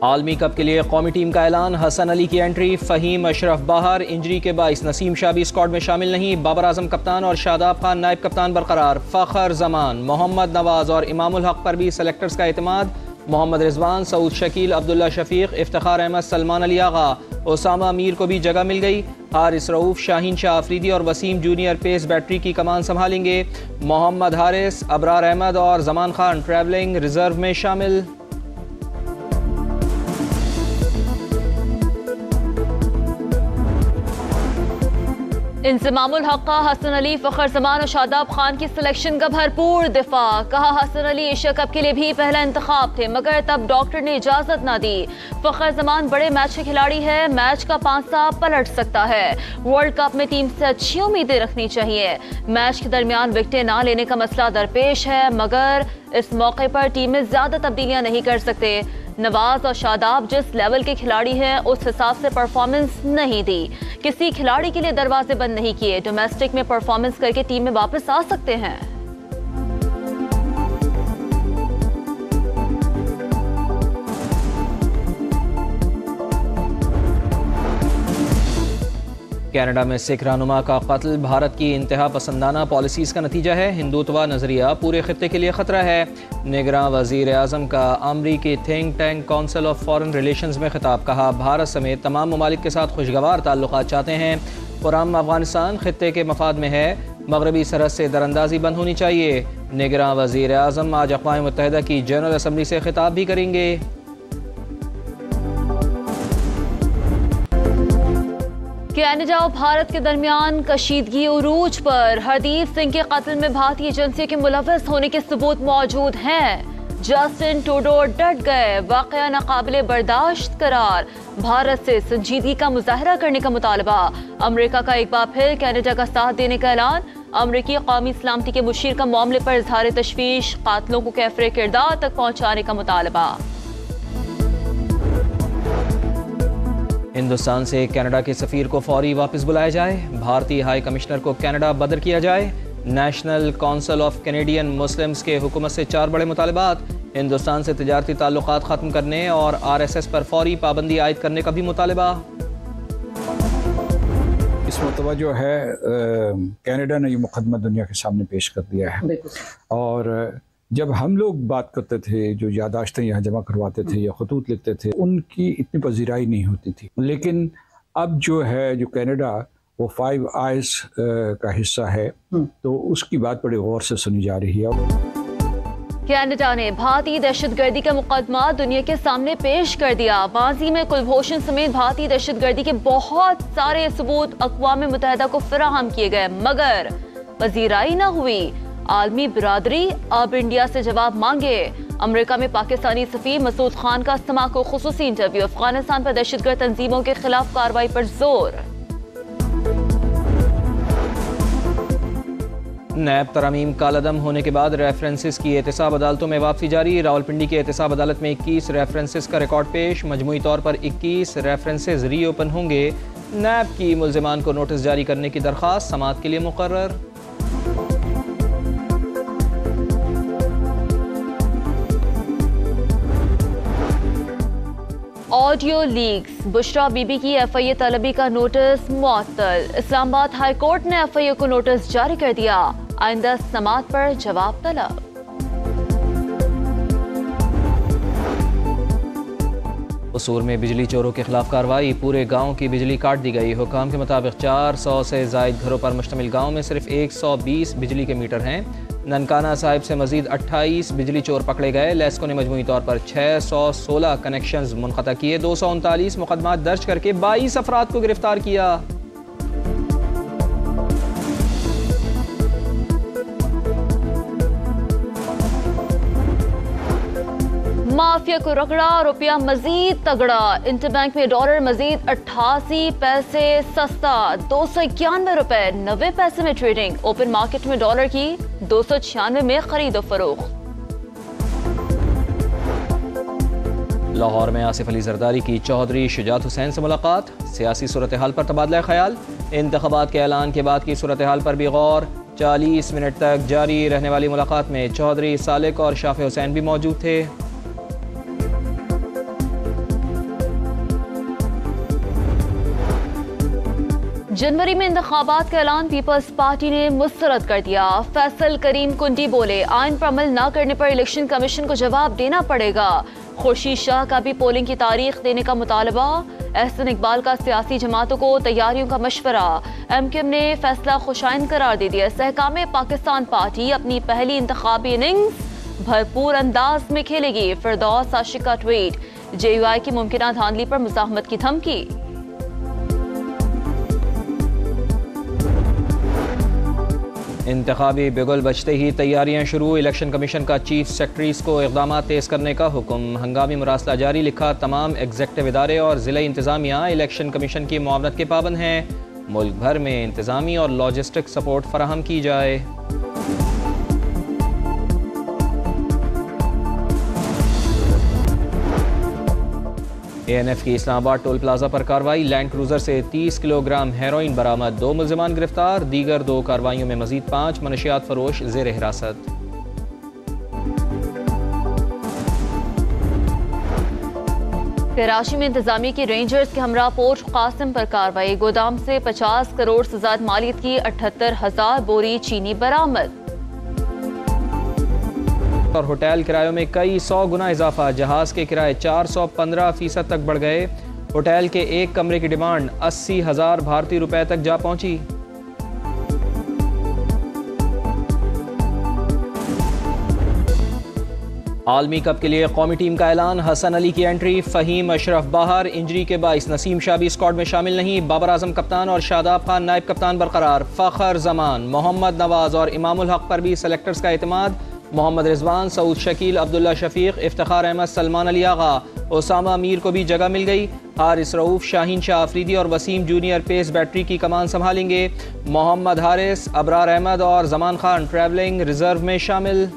आलमी कप के लिए कौमी टीम का ऐलान, हसन अली की एंट्री, फ़हीम अशरफ बाहर, इंजरी के बाइस नसीम शाह भी स्क्वाड में शामिल नहीं, बाबर आजम कप्तान और शादाब खान नायब कप्तान बरकरार, फ़खर जमान, मोहम्मद नवाज और इमामुल हक पर भी सेलेक्टर्स का एतमाद, मोहम्मद रिजवान, सऊद शकील, अब्दुल्ला शफीक, इफ्तिखार अहमद, सलमान अली आगा, ओसामा मीर को भी जगह मिल गई, हारिस रऊफ, शाहीन शाह अफरीदी और वसीम जूनियर पेस बैटरी की कमान संभालेंगे, मोहम्मद हारिस, अबरार अहमद और जमान खान ट्रैवलिंग रिजर्व में शामिल। इंज़मामुल हक का हसन अली, फ़खर जमान और शादाब खान की सिलेक्शन का भरपूर दिफा। कहा हसन अली एशिया कप के लिए भी पहला इंतखाब थे मगर तब डॉक्टर ने इजाजत ना दी। फ़खर जमान बड़े मैच के खिलाड़ी है, मैच का पांसा पलट सकता है। वर्ल्ड कप में टीम से अच्छी उम्मीदें रखनी चाहिए। मैच के दरमियान विकेटें ना लेने का मसला दरपेश है मगर इस मौके पर टीम में ज्यादा तब्दीलियां नहीं कर सकते। नवाज और शादाब जिस लेवल के खिलाड़ी हैं उस हिसाब से परफॉर्मेंस नहीं दी। किसी खिलाड़ी के लिए दरवाजे बंद नहीं किए, डोमेस्टिक में परफॉर्मेंस करके टीम में वापस आ सकते हैं। कनाडा में सिख रहनुमा का कत्ल भारत की इंतहा पसंदाना पॉलिसीज़ का नतीजा है। हिंदुत्व नज़रिया पूरे खित्ते के लिए ख़तरा है। निगरान वज़ीर आज़म का अमरीकी think tank council of foreign relations में खिताब, कहा भारत समेत तमाम ममालिक के साथ खुशगवार ताल्लुक़ात चाहते हैं। पुरअमन अफ़गानिस्तान खित्ते के मफाद में है, मगरबी सरहद से दरअंदाजी बंद होनी चाहिए। निगरान वज़ीर आज़म आज अक़वाम मुत्तहिदा की जनरल असम्बली से खिताब भी करेंगे। कनाडा और भारत के दरमियान कशीदगी उरूज पर, हरदीप सिंह के कत्ल में भारतीय एजेंसियों के मुलव्वस होने के सबूत मौजूद हैं। जस्टिन ट्रूडो डट गए, वाक़या नाकाबिले बर्दाश्त करार, भारत से संजीदगी का मुजाहरा करने का मुतालबा। अमेरिका का एक बार फिर कनाडा का साथ देने का ऐलान। अमेरिकी कौमी सलामती के मुशीर का मामले पर इजहार तशवीश, कातलों को कैफरे किरदार तक पहुँचाने का मुतालबा। हिंदुस्तान से कनाडा के सफ़ीर को फौरी वापस बुलाया जाए। भारतीय हाई कमिश्नर को कनाडा बदर किया जाए। National council of Canadian Muslims के हुकूमत से 4 बड़े मुतालबात। हिंदुस्तान से तिजारती ताल्लुकात ख़त्म करने और RSS पर फौरी पाबंदी आयद करने का भी मुतालबा। इस मरतबा जो है कनाडा ने ये मुकदमा दुनिया के सामने पेश कर दिया है। और जब हम लोग बात करते थे, जो यादाश्तें यहाँ जमा करवाते थे या खतूत लिखते थे, उनकी इतनी पजीराई नहीं होती थी। लेकिन अब जो है, जो कनाडा वो 5 आइज़ का हिस्सा है, तो उसकी बात बड़े गौर से सुनी जा रही है। कनाडा ने भारतीय दहशतगर्दी का मुकदमा दुनिया के सामने पेश कर दिया। माजी में कुलभूषण समेत भारतीय दहशतगर्दी के बहुत सारे सबूत अक़वाम मुत्तहिदा को फराहम किए गए मगर पजीराई न हुई। आलमी बिरादरी अब इंडिया से जवाब मांगे। अमेरिका में पाकिस्तानी सफीर मसूद खान का इस्तेमा को खुसूसी इंटरव्यू, अफगानिस्तान पर दहशतगर्द तंजीमों के खिलाफ कार्रवाई पर जोर। नैब तरमीम कालदम होने के बाद रेफरेंसेस की एहतसाब अदालतों में वापसी जारी। रावलपिंडी की एहतसाब अदालत में 21 रेफरेंसेस का रिकॉर्ड पेश। मजमूई तौर पर 21 रेफरेंसेस रीओपन होंगे। नैब की मुल्जिमान को नोटिस जारी करने की दरख्वास्त समाअत के लिए मुकर्रर। ऑडियो लीक्स, बुशरा बीबी की FIA तलबी का नोटिस मुअत्तल। इस्लामाबाद हाई कोर्ट ने FIA को नोटिस जारी कर दिया। आइंदा समाअत पर जवाब तलब। कसूर में बिजली चोरों के खिलाफ कार्रवाई, पूरे गांव की बिजली काट दी गई। हुकाम के मुताबिक 400 से जायद घरों पर मुश्तमिल गांव में सिर्फ 120 बिजली के मीटर हैं। ननकाना साहिब से मजीद 28 बिजली चोर पकड़े गए। लेस्को ने मजमूई तौर पर 616 कनेक्शंस मुनक़ता किए। 239 मुकदमात दर्ज करके 22 अफराद को गिरफ्तार किया। माफिया को रगड़ा, रुपया मजीद तगड़ा। इंटरबैंक में डॉलर मजीद 88 पैसे सस्ता, 291 रुपए 90 पैसे में ट्रेडिंग। ओपन मार्केट में डॉलर की 296 में खरीदो फरोख्त। लाहौर में आसिफ अली जरदारी की चौधरी शुजात हुसैन से मुलाकात। सियासी सूरत हाल पर तबादला ख्याल। इंतखाबात के ऐलान के बाद की सूरत हाल पर भी गौर। 40 मिनट तक जारी रहने वाली मुलाकात में चौधरी सालिक और शाफे हुसैन भी मौजूद थे। जनवरी में इंतखाबात का ऐलान पीपल्स पार्टी ने मुस्तरद कर दिया। फैसल करीम कुंडी बोले, आइन पर अमल न करने पर इलेक्शन कमीशन को जवाब देना पड़ेगा। खुर्शीद शाह का भी पोलिंग की तारीख देने का मुतालबा। एहसन इकबाल का सियासी जमातों को तैयारियों का मशवरा। MQM ने फैसला खुशाइन करार दे दिया। सहकाम पाकिस्तान पार्टी अपनी पहली इंतखाबी इनिंग्स भरपूर अंदाज में खेलेगी। फिरदौस आशिक का ट्वीट। JUI की मुमकिन धांधली पर मुज़ाहमत की धमकी। इंतखाबी बिगुल बजते ही तैयारियां शुरू। इलेक्शन कमीशन का चीफ सेक्रेटरीज को इक़दामात तेज़ करने का हुक्म। हंगामी मुरासला जारी। लिखा, तमाम एग्जेक्टिव इदारे और ज़िला इंतज़ामिया इलेक्शन कमीशन की मुआवनत के पाबंद हैं। मुल्क भर में इंतज़ामी और लॉजिस्टिक सपोर्ट फराहम की जाए। ANF की इस्लामाबाद टोल प्लाजा पर कार्रवाई। लैंड क्रूजर से 30 किलोग्राम हेरोइन बरामद। 2 मुल्जिमान गिरफ्तार। दीगर 2 कार्रवाइयों में मजीद 5 मनशियात फरोश ज़ेर हिरासत। कराची में इंतजामिया की रेंजर्स के हमरा पोर्ट कासिम पर कार्रवाई। गोदाम से 50 करोड़ से ज्यादा मालियत की 78,000 बोरी चीनी बरामद। और होटल किरायों में कई 100 गुना इजाफा। जहाज के किराए 415% तक बढ़ गए। होटल के एक कमरे की डिमांड 80,000 भारतीय रुपए तक जा पहुंची। आलमी कप के लिए कौमी टीम का ऐलान। हसन अली की एंट्री। फ़हीम अशरफ बाहर। इंजरी के बाइस नसीम शाह भी स्क्वाड में शामिल नहीं। बाबर आजम कप्तान और शादाब खान नायब कप्तान बरकरार। फ़खर जमान, मोहम्मद नवाज और इमामुल हक पर भी सेलेक्टर्स का एतमाद। मोहम्मद रिजवान, सऊद शकील, अब्दुल्ला शफीक, इफ्तिखार अहमद, सलमान अली आगा, ओसामा मीर को भी जगह मिल गई। हारिस रऊफ, शाहीन शाह अफरीदी और वसीम जूनियर पेस बैटरी की कमान संभालेंगे। मोहम्मद हारिस, अबरार अहमद और जमान खान ट्रैवलिंग रिजर्व में शामिल।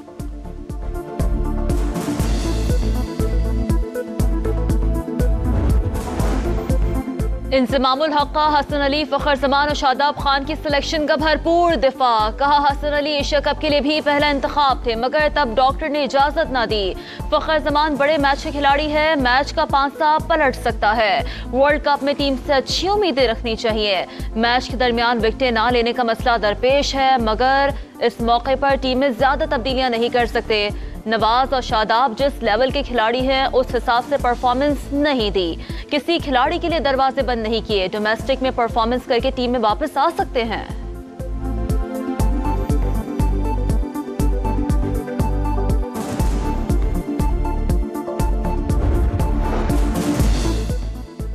इंज़मामुल हक का हसन अली, फ़खर ज़मान और शादाब खान की सिलेक्शन का भरपूर दिफा। कहा, हसन अली एशिया कप के लिए भी पहला इंतखाब थे, मगर तब डॉक्टर ने इजाजत ना दी। फ़खर ज़मान बड़े मैच के खिलाड़ी है, मैच का पांसा पलट सकता है। वर्ल्ड कप में टीम से अच्छी उम्मीदें रखनी चाहिए। मैच के दरमियान विकेटें ना लेने का मसला दरपेश है, मगर इस मौके पर टीम में ज्यादा तब्दीलियां नहीं कर सकते। नवाज और शादाब जिस लेवल के खिलाड़ी हैं उस हिसाब से परफॉर्मेंस नहीं दी। किसी खिलाड़ी के लिए दरवाजे बंद नहीं किए। डोमेस्टिक में परफॉर्मेंस करके टीम में वापस आ सकते हैं।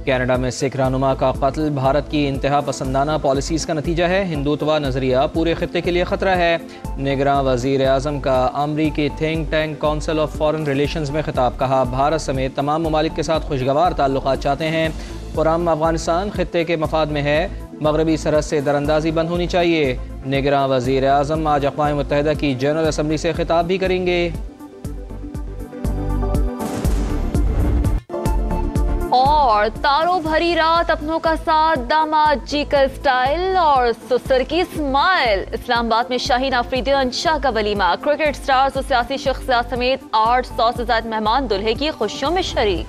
कनाडा में सिख रहनुमा का कत्ल भारत की इंतहा पसंदाना पॉलिसीज का नतीजा है। हिंदुत्व नजरिया पूरे खित्ते के लिए खतरा है। निगरान वजीर आजम का अमरीकी think tank council of foreign relations में खिताब। कहा, भारत समेत तमाम ममालिक के साथ खुशगवार ताल्लुकात चाहते हैं। पुरान अफगानिस्तान खित्ते के मफाद में है। मगरबी सरहद से दरअंदाजी बंद होनी चाहिए। निगरान वजीर आजम आज अक़वाम मुत्तहिदा की जनरल असम्बली से खिताब भी करेंगे। और तारों भरी रात, अपनों का साथ, दामाद जी का स्टाइल और ससुर की स्माइल। इस्लामाबाद में शाहीन अफरीदी और अंशा का वलीमा। क्रिकेट स्टार्स और सियासी शख्सियात समेत 800 से ज्यादा मेहमान दुल्हे की खुशियों में शरीक।